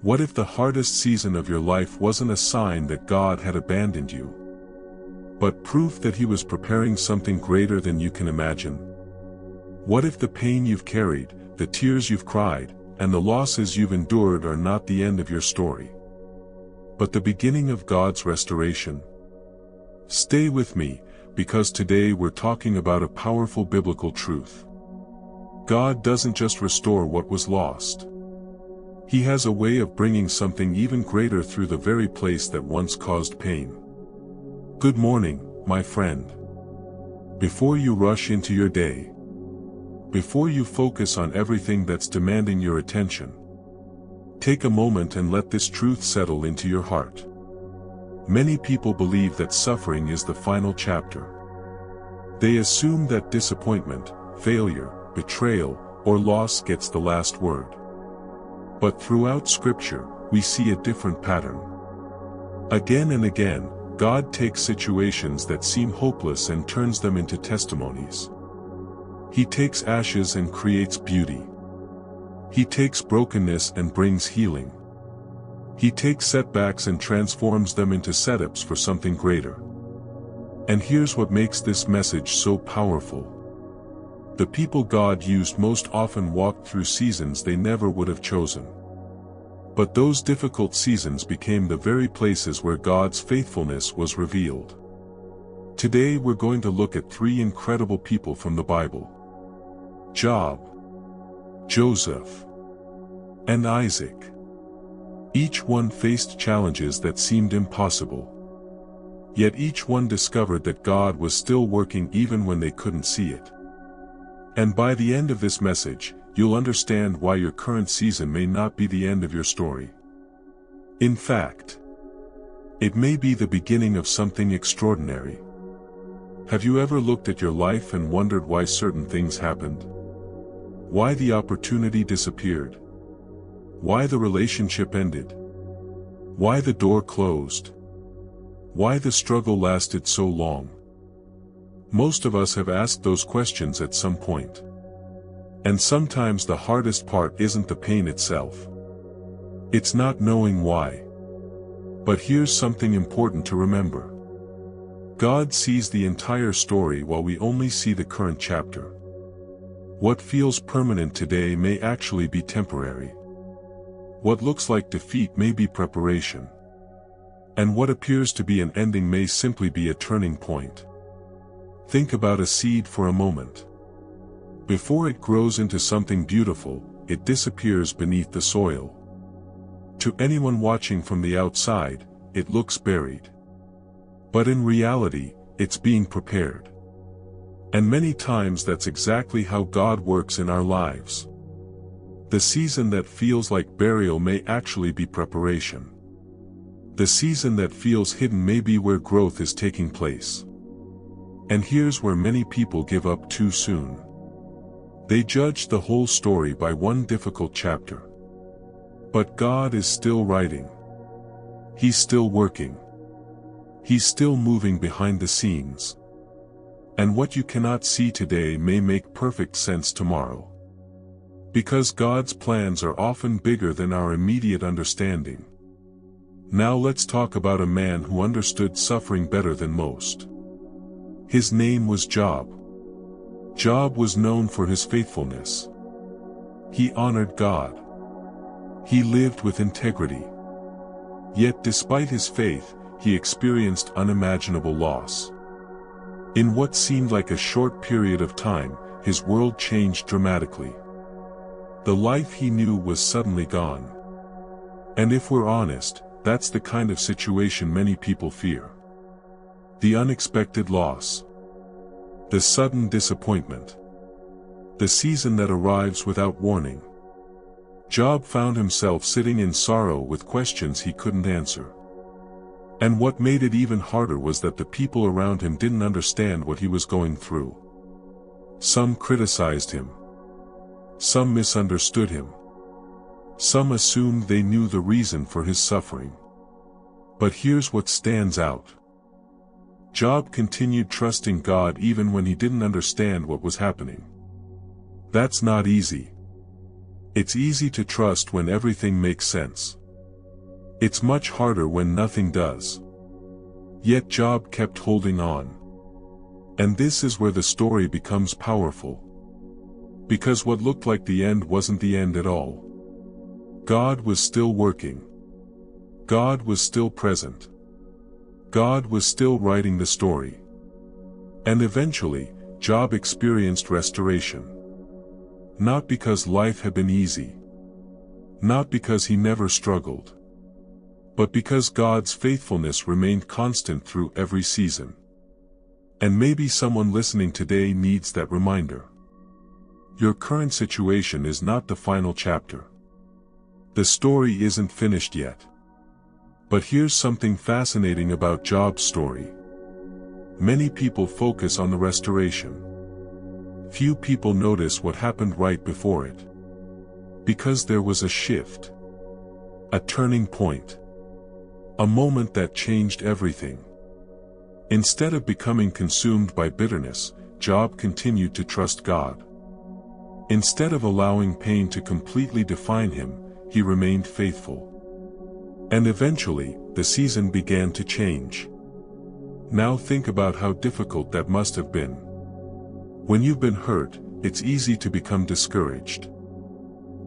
What if the hardest season of your life wasn't a sign that God had abandoned you, but proof that He was preparing something greater than you can imagine? What if the pain you've carried, the tears you've cried, and the losses you've endured are not the end of your story, but the beginning of God's restoration? Stay with me, because today we're talking about a powerful biblical truth. God doesn't just restore what was lost. He has a way of bringing something even greater through the very place that once caused pain. Good morning, my friend. Before you rush into your day, before you focus on everything that's demanding your attention, take a moment and let this truth settle into your heart. Many people believe that suffering is the final chapter. They assume that disappointment, failure, betrayal, or loss gets the last word. But throughout Scripture, we see a different pattern. Again and again, God takes situations that seem hopeless and turns them into testimonies. He takes ashes and creates beauty. He takes brokenness and brings healing. He takes setbacks and transforms them into setups for something greater. And here's what makes this message so powerful. The people God used most often walked through seasons they never would have chosen. But those difficult seasons became the very places where God's faithfulness was revealed. Today we're going to look at three incredible people from the Bible: Job, Joseph, and Isaac. Each one faced challenges that seemed impossible. Yet each one discovered that God was still working even when they couldn't see it. And by the end of this message, you'll understand why your current season may not be the end of your story. In fact, it may be the beginning of something extraordinary. Have you ever looked at your life and wondered why certain things happened? Why the opportunity disappeared? Why the relationship ended? Why the door closed? Why the struggle lasted so long? Most of us have asked those questions at some point. And sometimes the hardest part isn't the pain itself. It's not knowing why. But here's something important to remember. God sees the entire story while we only see the current chapter. What feels permanent today may actually be temporary. What looks like defeat may be preparation. And what appears to be an ending may simply be a turning point. Think about a seed for a moment. Before it grows into something beautiful, it disappears beneath the soil. To anyone watching from the outside, it looks buried. But in reality, it's being prepared. And many times that's exactly how God works in our lives. The season that feels like burial may actually be preparation. The season that feels hidden may be where growth is taking place. And here's where many people give up too soon. They judge the whole story by one difficult chapter. But God is still writing. He's still working. He's still moving behind the scenes. And what you cannot see today may make perfect sense tomorrow. Because God's plans are often bigger than our immediate understanding. Now let's talk about a man who understood suffering better than most. His name was Job. Job was known for his faithfulness. He honored God. He lived with integrity. Yet despite his faith, he experienced unimaginable loss. In what seemed like a short period of time, his world changed dramatically. The life he knew was suddenly gone. And if we're honest, that's the kind of situation many people fear. The unexpected loss. The sudden disappointment. The season that arrives without warning. Job found himself sitting in sorrow with questions he couldn't answer. And what made it even harder was that the people around him didn't understand what he was going through. Some criticized him. Some misunderstood him. Some assumed they knew the reason for his suffering. But here's what stands out. Job continued trusting God even when he didn't understand what was happening. That's not easy. It's easy to trust when everything makes sense. It's much harder when nothing does. Yet Job kept holding on. And this is where the story becomes powerful. Because what looked like the end wasn't the end at all. God was still working. God was still present. God was still writing the story. And eventually, Job experienced restoration. Not because life had been easy. Not because he never struggled. But because God's faithfulness remained constant through every season. And maybe someone listening today needs that reminder. Your current situation is not the final chapter. The story isn't finished yet. But here's something fascinating about Job's story. Many people focus on the restoration. Few people notice what happened right before it. Because there was a shift. A turning point. A moment that changed everything. Instead of becoming consumed by bitterness, Job continued to trust God. Instead of allowing pain to completely define him, he remained faithful. And eventually, the season began to change. Now think about how difficult that must have been. When you've been hurt, it's easy to become discouraged.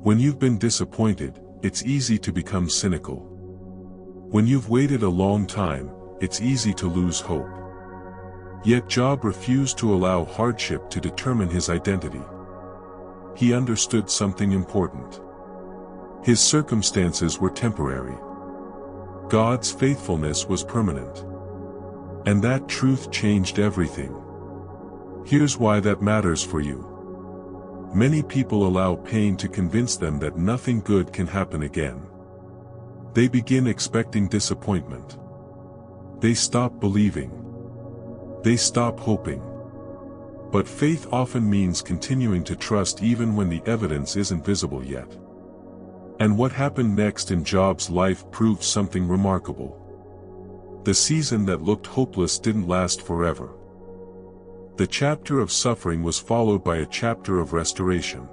When you've been disappointed, it's easy to become cynical. When you've waited a long time, it's easy to lose hope. Yet Job refused to allow hardship to determine his identity. He understood something important. His circumstances were temporary. God's faithfulness was permanent. And that truth changed everything. Here's why that matters for you. Many people allow pain to convince them that nothing good can happen again. They begin expecting disappointment. They stop believing. They stop hoping. But faith often means continuing to trust even when the evidence isn't visible yet. And what happened next in Job's life proved something remarkable. The season that looked hopeless didn't last forever. The chapter of suffering was followed by a chapter of restoration.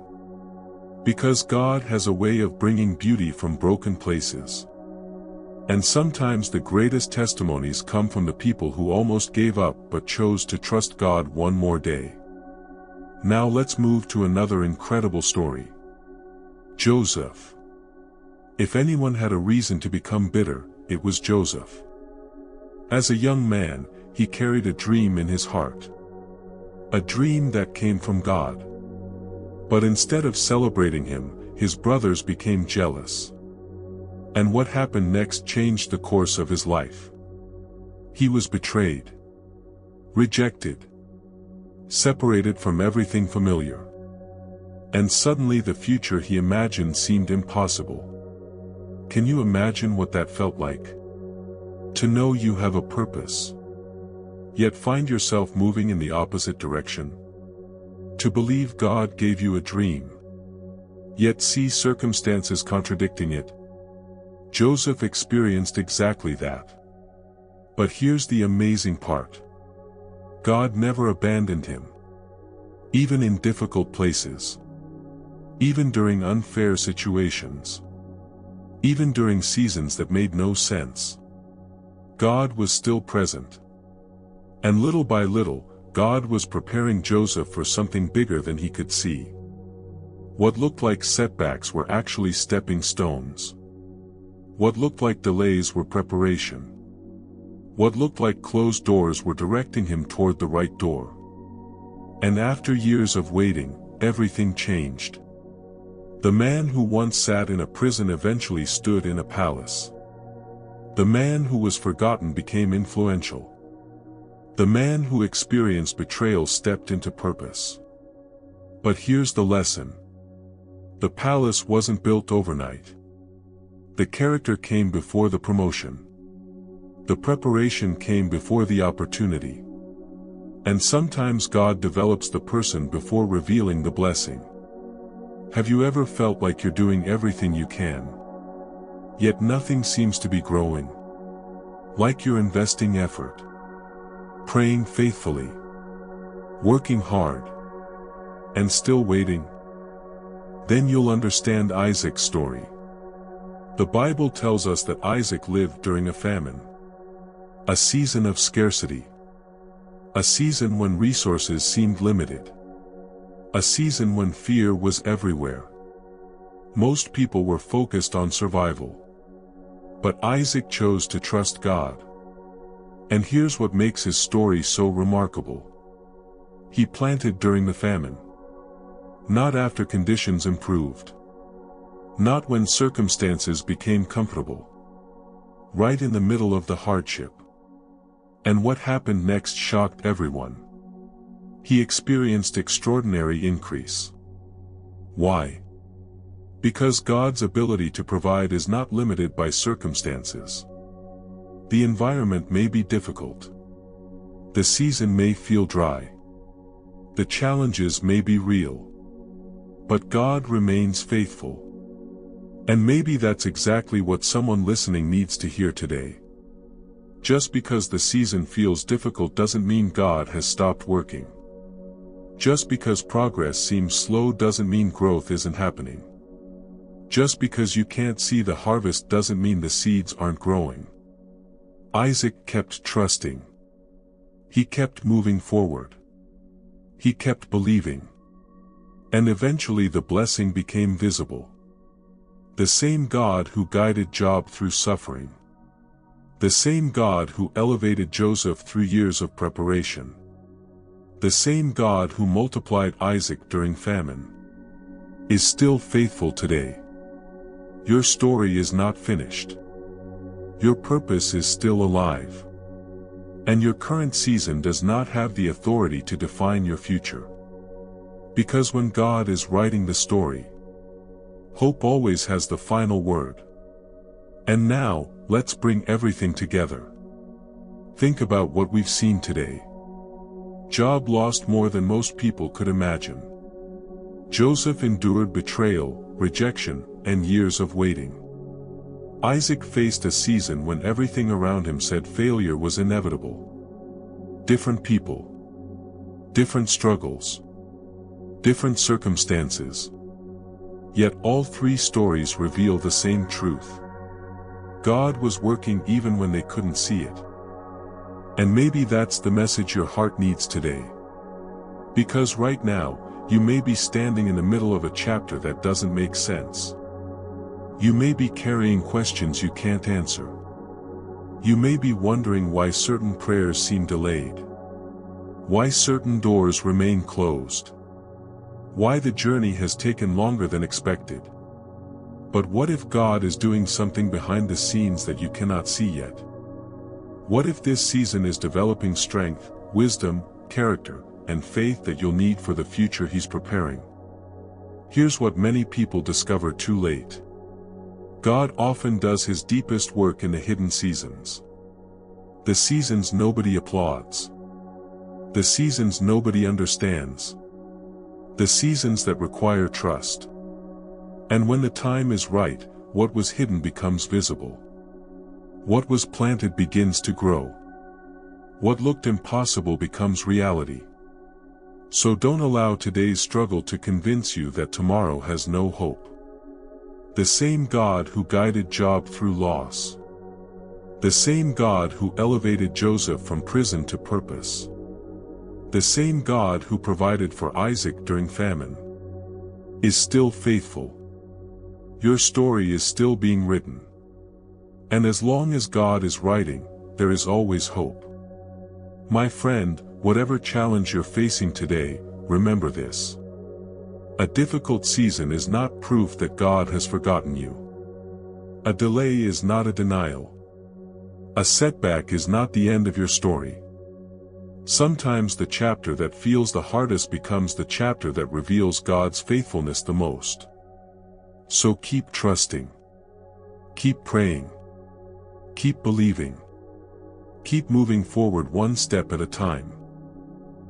Because God has a way of bringing beauty from broken places. And sometimes the greatest testimonies come from the people who almost gave up but chose to trust God one more day. Now let's move to another incredible story. Joseph. If anyone had a reason to become bitter, it was Joseph. As a young man, he carried a dream in his heart. A dream that came from God. But instead of celebrating him, his brothers became jealous. And what happened next changed the course of his life. He was betrayed. Rejected. Separated from everything familiar. And suddenly the future he imagined seemed impossible. Can you imagine what that felt like? To know you have a purpose. Yet find yourself moving in the opposite direction. To believe God gave you a dream. Yet see circumstances contradicting it. Joseph experienced exactly that. But here's the amazing part. God never abandoned him. Even in difficult places. Even during unfair situations. Even during seasons that made no sense. God was still present. And little by little, God was preparing Joseph for something bigger than he could see. What looked like setbacks were actually stepping stones. What looked like delays were preparation. What looked like closed doors were directing him toward the right door. And after years of waiting, everything changed. The man who once sat in a prison eventually stood in a palace. The man who was forgotten became influential. The man who experienced betrayal stepped into purpose. But here's the lesson. The palace wasn't built overnight. The character came before the promotion. The preparation came before the opportunity. And sometimes God develops the person before revealing the blessing. Have you ever felt like you're doing everything you can? Yet nothing seems to be growing. Like you're investing effort. Praying faithfully. Working hard. And still waiting? Then you'll understand Isaac's story. The Bible tells us that Isaac lived during a famine. A season of scarcity. A season when resources seemed limited. A season when fear was everywhere. Most people were focused on survival. But Isaac chose to trust God. And here's what makes his story so remarkable. He planted during the famine. Not after conditions improved. Not when circumstances became comfortable. Right in the middle of the hardship. And what happened next shocked everyone. He experienced extraordinary increase. Why? Because God's ability to provide is not limited by circumstances. The environment may be difficult. The season may feel dry. The challenges may be real. But God remains faithful. And maybe that's exactly what someone listening needs to hear today. Just because the season feels difficult doesn't mean God has stopped working. Just because progress seems slow doesn't mean growth isn't happening. Just because you can't see the harvest doesn't mean the seeds aren't growing. Isaac kept trusting. He kept moving forward. He kept believing. And eventually the blessing became visible. The same God who guided Job through suffering. The same God who elevated Joseph through years of preparation. The same God who multiplied Isaac during famine is still faithful today. Your story is not finished. Your purpose is still alive. And your current season does not have the authority to define your future. Because when God is writing the story, hope always has the final word. And now, let's bring everything together. Think about what we've seen today. Job lost more than most people could imagine. Joseph endured betrayal, rejection, and years of waiting. Isaac faced a season when everything around him said failure was inevitable. Different people. Different struggles. Different circumstances. Yet all three stories reveal the same truth. God was working even when they couldn't see it. And maybe that's the message your heart needs today. Because right now, you may be standing in the middle of a chapter that doesn't make sense. You may be carrying questions you can't answer. You may be wondering why certain prayers seem delayed. Why certain doors remain closed. Why the journey has taken longer than expected. But what if God is doing something behind the scenes that you cannot see yet? What if this season is developing strength, wisdom, character, and faith that you'll need for the future He's preparing? Here's what many people discover too late. God often does His deepest work in the hidden seasons. The seasons nobody applauds. The seasons nobody understands. The seasons that require trust. And when the time is right, what was hidden becomes visible. What was planted begins to grow. What looked impossible becomes reality. So don't allow today's struggle to convince you that tomorrow has no hope. The same God who guided Job through loss. The same God who elevated Joseph from prison to purpose. The same God who provided for Isaac during famine is still faithful. Your story is still being written. And as long as God is writing, there is always hope. My friend, whatever challenge you're facing today, remember this. A difficult season is not proof that God has forgotten you. A delay is not a denial. A setback is not the end of your story. Sometimes the chapter that feels the hardest becomes the chapter that reveals God's faithfulness the most. So keep trusting. Keep praying. Keep believing. Keep moving forward one step at a time.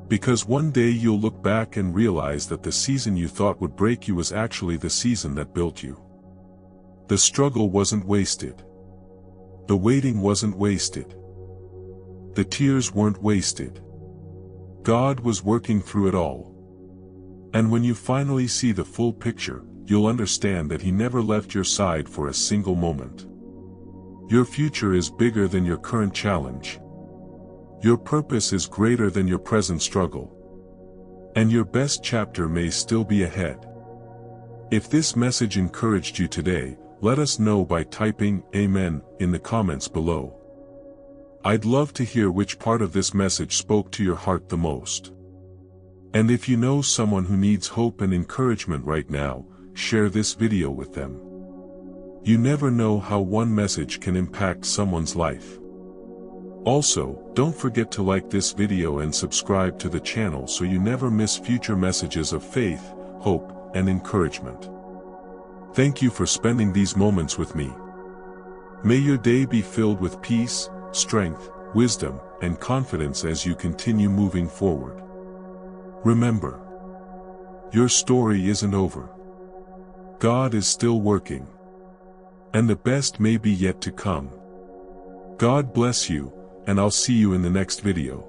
Because one day you'll look back and realize that the season you thought would break you was actually the season that built you. The struggle wasn't wasted. The waiting wasn't wasted. The tears weren't wasted. God was working through it all. And when you finally see the full picture, you'll understand that He never left your side for a single moment. Your future is bigger than your current challenge. Your purpose is greater than your present struggle. And your best chapter may still be ahead. If this message encouraged you today, let us know by typing "Amen" in the comments below. I'd love to hear which part of this message spoke to your heart the most. And if you know someone who needs hope and encouragement right now, share this video with them. You never know how one message can impact someone's life. Also, don't forget to like this video and subscribe to the channel so you never miss future messages of faith, hope, and encouragement. Thank you for spending these moments with me. May your day be filled with peace, strength, wisdom, and confidence as you continue moving forward. Remember, your story isn't over. God is still working. And the best may be yet to come. God bless you, and I'll see you in the next video.